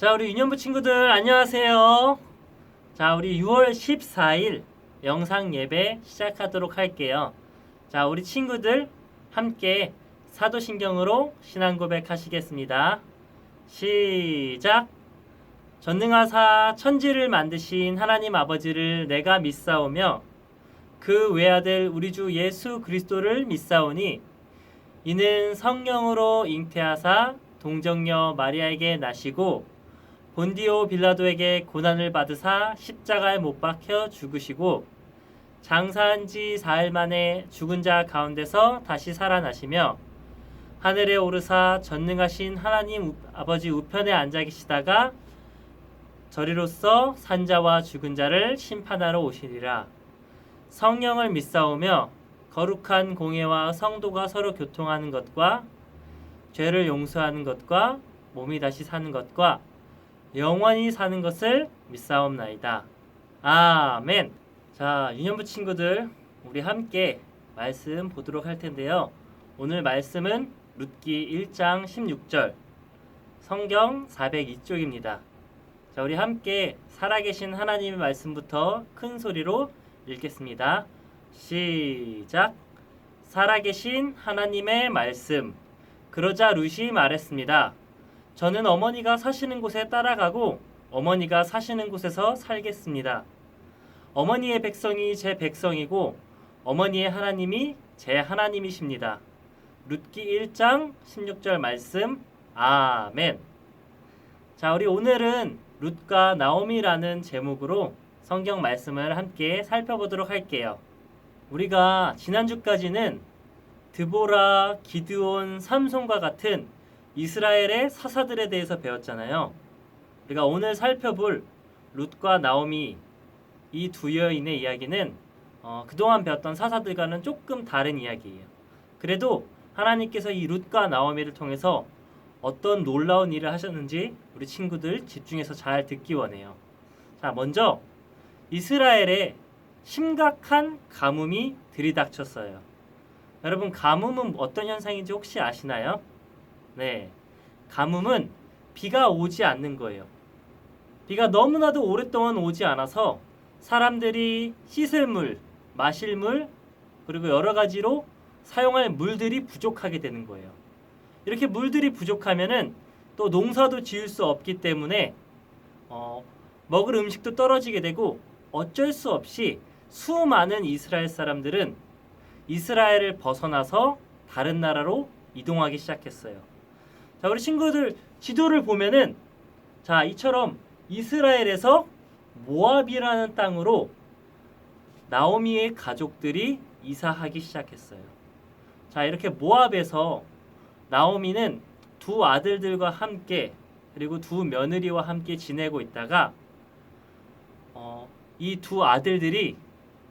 자, 우리 유년부 친구들 안녕하세요. 자, 우리 6월 14일 영상 예배 시작하도록 할게요. 자, 우리 친구들 함께 사도신경으로 신앙 고백하시겠습니다. 시작. 전능하사 천지를 만드신 하나님 아버지를 내가 믿사오며 그 외아들 우리 주 예수 그리스도를 믿사오니 이는 성령으로 잉태하사 동정녀 마리아에게 나시고 본디오 빌라도에게 고난을 받으사 십자가에 못 박혀 죽으시고 장사한 지 4일 만에 죽은 자 가운데서 다시 살아나시며 하늘에 오르사 전능하신 하나님 아버지 우편에 앉아 계시다가 저리로서 산자와 죽은 자를 심판하러 오시리라. 성령을 믿사오며 거룩한 공예와 성도가 서로 교통하는 것과 죄를 용서하는 것과 몸이 다시 사는 것과 영원히 사는 것을 믿사옵나이다. 아멘. 자, 유년부 친구들 우리 함께 말씀 보도록 할 텐데요. 오늘 말씀은 룻기 1장 16절 성경 402쪽입니다. 자, 우리 함께 살아계신 하나님의 말씀부터 큰 소리로 읽겠습니다. 시작. 살아계신 하나님의 말씀. 그러자 룻이 말했습니다. 저는 어머니가 사시는 곳에 따라가고 어머니가 사시는 곳에서 살겠습니다. 어머니의 백성이 제 백성이고 어머니의 하나님이 제 하나님이십니다. 룻기 1장 16절 말씀. 아멘. 자, 우리 오늘은 룻과 나오미라는 제목으로 성경 말씀을 함께 살펴보도록 할게요. 우리가 지난주까지는 드보라, 기드온, 삼손과 같은 이스라엘의 사사들에 대해서 배웠잖아요. 우리가 오늘 살펴볼 룻과 나오미 이 두 여인의 이야기는 그동안 배웠던 사사들과는 조금 다른 이야기예요. 그래도 하나님께서 이 룻과 나오미를 통해서 어떤 놀라운 일을 하셨는지 우리 친구들 집중해서 잘 듣기 원해요. 자, 먼저 이스라엘에 심각한 가뭄이 들이닥쳤어요. 여러분, 가뭄은 어떤 현상인지 혹시 아시나요? 네, 가뭄은 비가 오지 않는 거예요. 비가 너무나도 오랫동안 오지 않아서 사람들이 씻을 물, 마실 물, 그리고 여러 가지로 사용할 물들이 부족하게 되는 거예요. 이렇게 물들이 부족하면은 또 농사도 지을 수 없기 때문에 먹을 음식도 떨어지게 되고 어쩔 수 없이 수많은 이스라엘 사람들은 이스라엘을 벗어나서 다른 나라로 이동하기 시작했어요. 자, 우리 친구들 지도를 보면은 자, 이처럼 이스라엘에서 모압이라는 땅으로 나오미의 가족들이 이사하기 시작했어요. 자, 이렇게 모압에서 나오미는 두 아들들과 함께 그리고 두 며느리와 함께 지내고 있다가 이 두 아들들이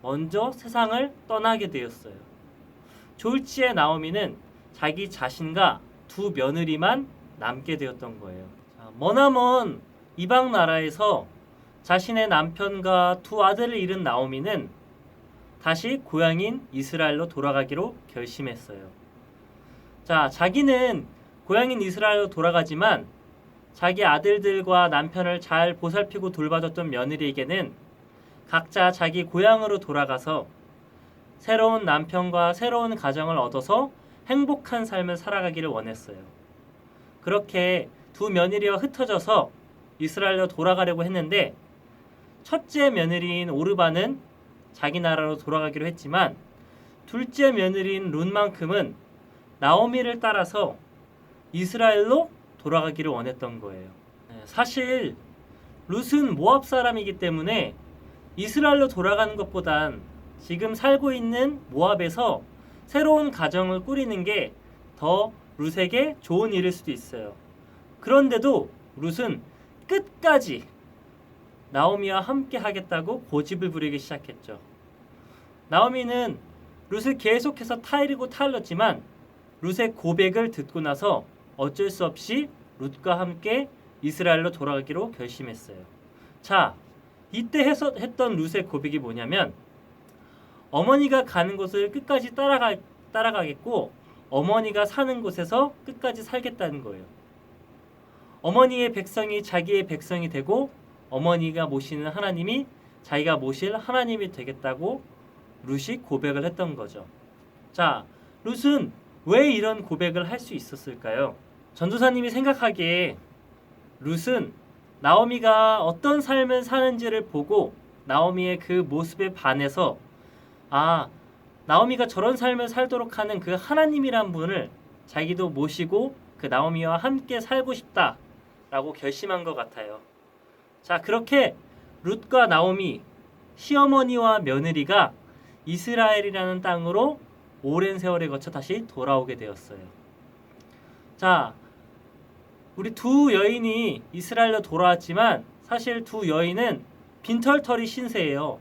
먼저 세상을 떠나게 되었어요. 졸지에 나오미는 자기 자신과 두 며느리만 남게 되었던 거예요. 자, 머나먼 이방 나라에서 자신의 남편과 두 아들을 잃은 나오미는 다시 고향인 이스라엘로 돌아가기로 결심했어요. 자, 자기는 고향인 이스라엘로 돌아가지만 자기 아들들과 남편을 잘 보살피고 돌봐줬던 며느리에게는 각자 자기 고향으로 돌아가서 새로운 남편과 새로운 가정을 얻어서 행복한 삶을 살아가기를 원했어요. 그렇게 두 며느리와 흩어져서 이스라엘로 돌아가려고 했는데 첫째 며느리인 오르바는 자기 나라로 돌아가기로 했지만 둘째 며느리인 룻만큼은 나오미를 따라서 이스라엘로 돌아가기를 원했던 거예요. 사실 룻은 모압 사람이기 때문에 이스라엘로 돌아가는 것보단 지금 살고 있는 모압에서 새로운 가정을 꾸리는 게 더 룻에게 좋은 일일 수도 있어요. 그런데도 룻은 끝까지 나오미와 함께 하겠다고 고집을 부리기 시작했죠. 나오미는 룻을 계속해서 타이르고 타일렀지만 룻의 고백을 듣고 나서 어쩔 수 없이 룻과 함께 이스라엘로 돌아가기로 결심했어요. 자, 이때 했던 룻의 고백이 뭐냐면 어머니가 가는 곳을 끝까지 따라가겠고 어머니가 사는 곳에서 끝까지 살겠다는 거예요. 어머니의 백성이 자기의 백성이 되고 어머니가 모시는 하나님이 자기가 모실 하나님이 되겠다고 룻이 고백을 했던 거죠. 자, 룻은 왜 이런 고백을 할 수 있었을까요? 전도사님이 생각하기에 룻은 나오미가 어떤 삶을 사는지를 보고 나오미의 그 모습에 반해서 나오미가 저런 삶을 살도록 하는 그 하나님이란 분을 자기도 모시고 그 나오미와 함께 살고 싶다라고 결심한 것 같아요. 자, 그렇게 룻과 나오미, 시어머니와 며느리가 이스라엘이라는 땅으로 오랜 세월에 거쳐 다시 돌아오게 되었어요. 자, 우리 두 여인이 이스라엘로 돌아왔지만 사실 두 여인은 빈털터리 신세예요.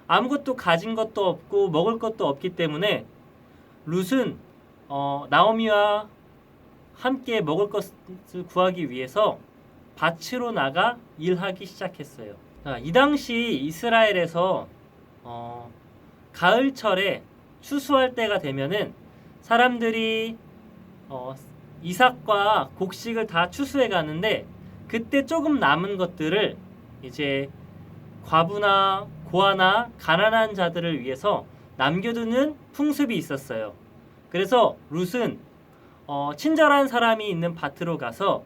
아무것도 가진 것도 없고 먹을 것도 없기 때문에 룻은 나오미와 함께 먹을 것을 구하기 위해서 밭으로 나가 일하기 시작했어요. 자, 이 당시 이스라엘에서 가을철에 추수할 때가 되면은 사람들이 이삭과 곡식을 다 추수해 가는데 그때 조금 남은 것들을 이제 과부나 고아나 가난한 자들을 위해서 남겨두는 풍습이 있었어요. 그래서 룻은 친절한 사람이 있는 밭으로 가서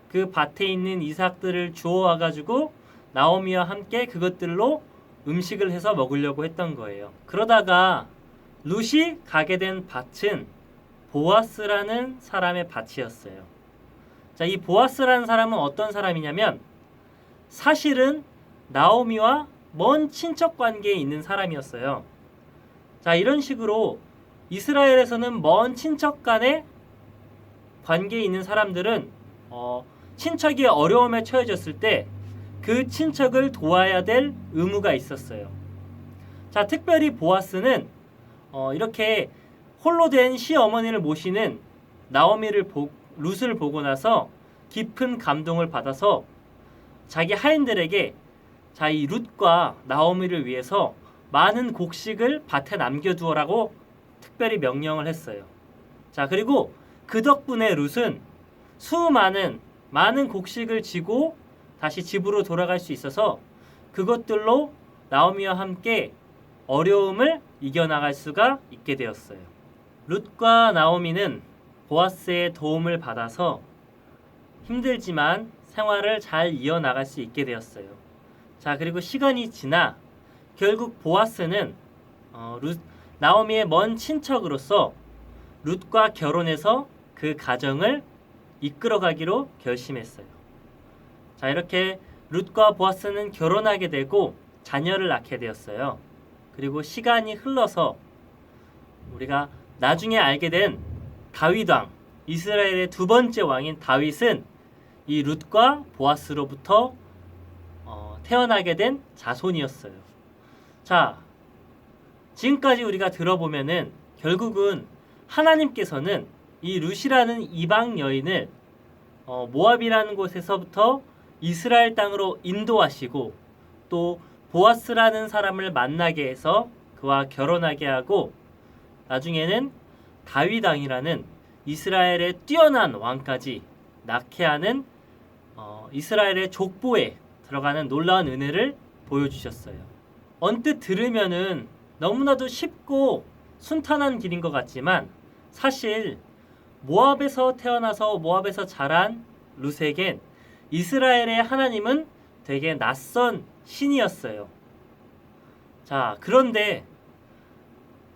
그 밭에 있는 이삭들을 주워와 가지고 나오미와 함께 그것들로 음식을 해서 먹으려고 했던 거예요. 그러다가 룻이 가게 된 밭은 보아스라는 사람의 밭이었어요. 자, 이 보아스라는 사람은 어떤 사람이냐면 사실은 나오미와 먼 친척 관계에 있는 사람이었어요. 자, 이런 식으로 이스라엘에서는 먼 친척 간의 관계에 있는 사람들은 친척이 어려움에 처해졌을 때 그 친척을 도와야 될 의무가 있었어요. 자, 특별히 보아스는 이렇게 홀로 된 시어머니를 모시는 룻을 보고 나서 깊은 감동을 받아서 자기 하인들에게 자, 이 룻과 나오미를 위해서 많은 곡식을 밭에 남겨두어라고 특별히 명령을 했어요. 자, 그리고 그 덕분에 룻은 많은 곡식을 지고 다시 집으로 돌아갈 수 있어서 그것들로 나오미와 함께 어려움을 이겨나갈 수가 있게 되었어요. 룻과 나오미는 보아스의 도움을 받아서 힘들지만 생활을 잘 이어나갈 수 있게 되었어요. 자, 그리고 시간이 지나 결국 보아스는 나오미의 먼 친척으로서 룻과 결혼해서 그 가정을 이끌어가기로 결심했어요. 자, 이렇게 룻과 보아스는 결혼하게 되고 자녀를 낳게 되었어요. 그리고 시간이 흘러서 우리가 나중에 알게 된 다윗 왕, 이스라엘의 두 번째 왕인 다윗은 이 룻과 보아스로부터 태어나게 된 자손이었어요. 자, 지금까지 우리가 들어보면은 결국은 하나님께서는 이 룻이라는 이방 여인을 모압이라는 곳에서부터 이스라엘 땅으로 인도하시고 또 보아스라는 사람을 만나게 해서 그와 결혼하게 하고 나중에는 다윗 왕이라는 이스라엘의 뛰어난 왕까지 낳게 하는 이스라엘의 족보에 들어가는 놀라운 은혜를 보여주셨어요. 언뜻 들으면은 너무나도 쉽고 순탄한 길인 것 같지만 사실 모압에서 태어나서 모압에서 자란 룻에겐 이스라엘의 하나님은 되게 낯선 신이었어요. 자, 그런데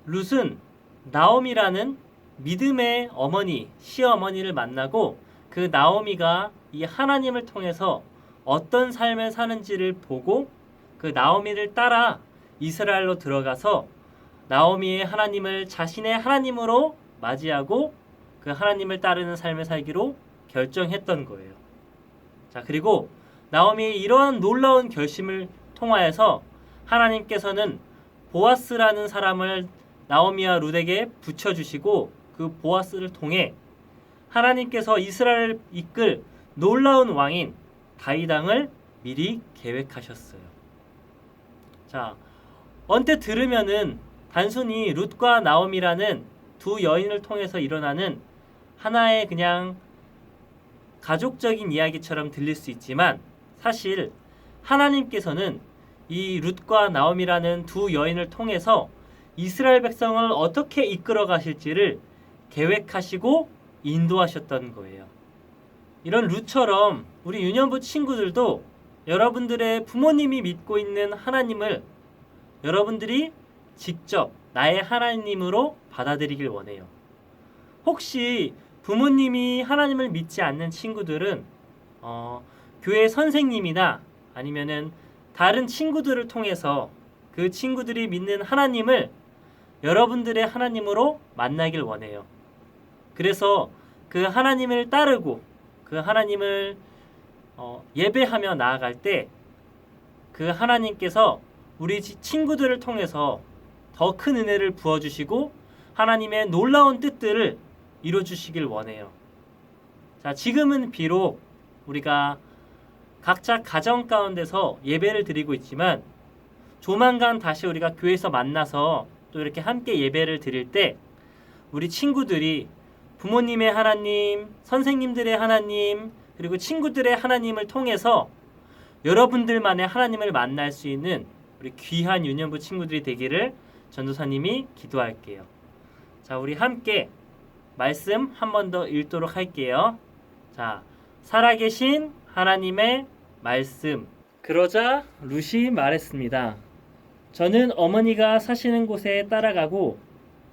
룻은 나오미라는 믿음의 어머니, 시어머니를 만나고 그 나오미가 이 하나님을 통해서 어떤 삶을 사는지를 보고 그 나오미를 따라 이스라엘로 들어가서 나오미의 하나님을 자신의 하나님으로 맞이하고 그 하나님을 따르는 삶을 살기로 결정했던 거예요. 자, 그리고 나오미의 이러한 놀라운 결심을 통하여서 하나님께서는 보아스라는 사람을 나오미와 룻에게 붙여주시고 그 보아스를 통해 하나님께서 이스라엘을 이끌 놀라운 왕인 다윗 왕을 미리 계획하셨어요. 자, 언뜻 들으면은 단순히 룻과 나오미라는 두 여인을 통해서 일어나는 하나의 그냥 가족적인 이야기처럼 들릴 수 있지만 사실 하나님께서는 이 룻과 나옴이라는 두 여인을 통해서 이스라엘 백성을 어떻게 이끌어 가실지를 계획하시고 인도하셨던 거예요. 이런 룻처럼 우리 유년부 친구들도 여러분들의 부모님이 믿고 있는 하나님을 여러분들이 직접 나의 하나님으로 받아들이길 원해요. 혹시 부모님이 하나님을 믿지 않는 친구들은 교회 선생님이나 아니면은 다른 친구들을 통해서 그 친구들이 믿는 하나님을 여러분들의 하나님으로 만나길 원해요. 그래서 그 하나님을 따르고 그 하나님을 예배하며 나아갈 때 그 하나님께서 우리 친구들을 통해서 더 큰 은혜를 부어주시고 하나님의 놀라운 뜻들을 이루어주시길 원해요. 자, 지금은 비록 우리가 각자 가정 가운데서 예배를 드리고 있지만 조만간 다시 우리가 교회에서 만나서 또 이렇게 함께 예배를 드릴 때 우리 친구들이 부모님의 하나님, 선생님들의 하나님, 그리고 친구들의 하나님을 통해서 여러분들만의 하나님을 만날 수 있는 우리 귀한 유년부 친구들이 되기를 전도사님이 기도할게요. 자, 우리 함께 말씀 한 번 더 읽도록 할게요. 자, 살아계신 하나님의 말씀. 그러자 룻이 말했습니다. 저는 어머니가 사시는 곳에 따라가고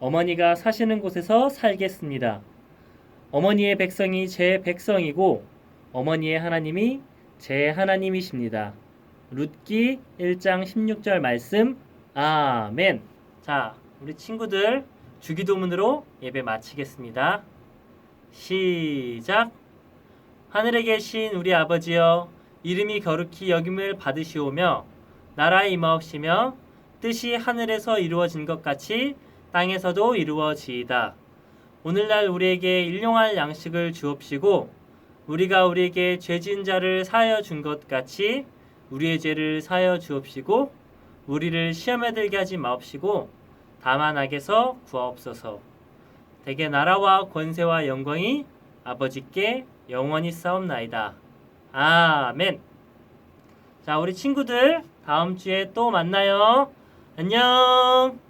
어머니가 사시는 곳에서 살겠습니다. 어머니의 백성이 제 백성이고 어머니의 하나님이 제 하나님이십니다. 룻기 1장 16절 말씀. 아멘. 자, 우리 친구들 주기도문으로 예배 마치겠습니다. 시작. 하늘에 계신 우리 아버지여, 이름이 거룩히 여김을 받으시오며 나라에 임하옵시며 뜻이 하늘에서 이루어진 것 같이 땅에서도 이루어지이다. 오늘날 우리에게 일용할 양식을 주옵시고 우리가 우리에게 죄 지은 자를 사하여 준 것 같이 우리의 죄를 사하여 주옵시고 우리를 시험에 들게 하지 마옵시고 다만 악에서 구하옵소서. 대개 나라와 권세와 영광이 아버지께 영원히 싸움나이다. 아멘. 자, 우리 친구들 다음 주에 또 만나요. 안녕.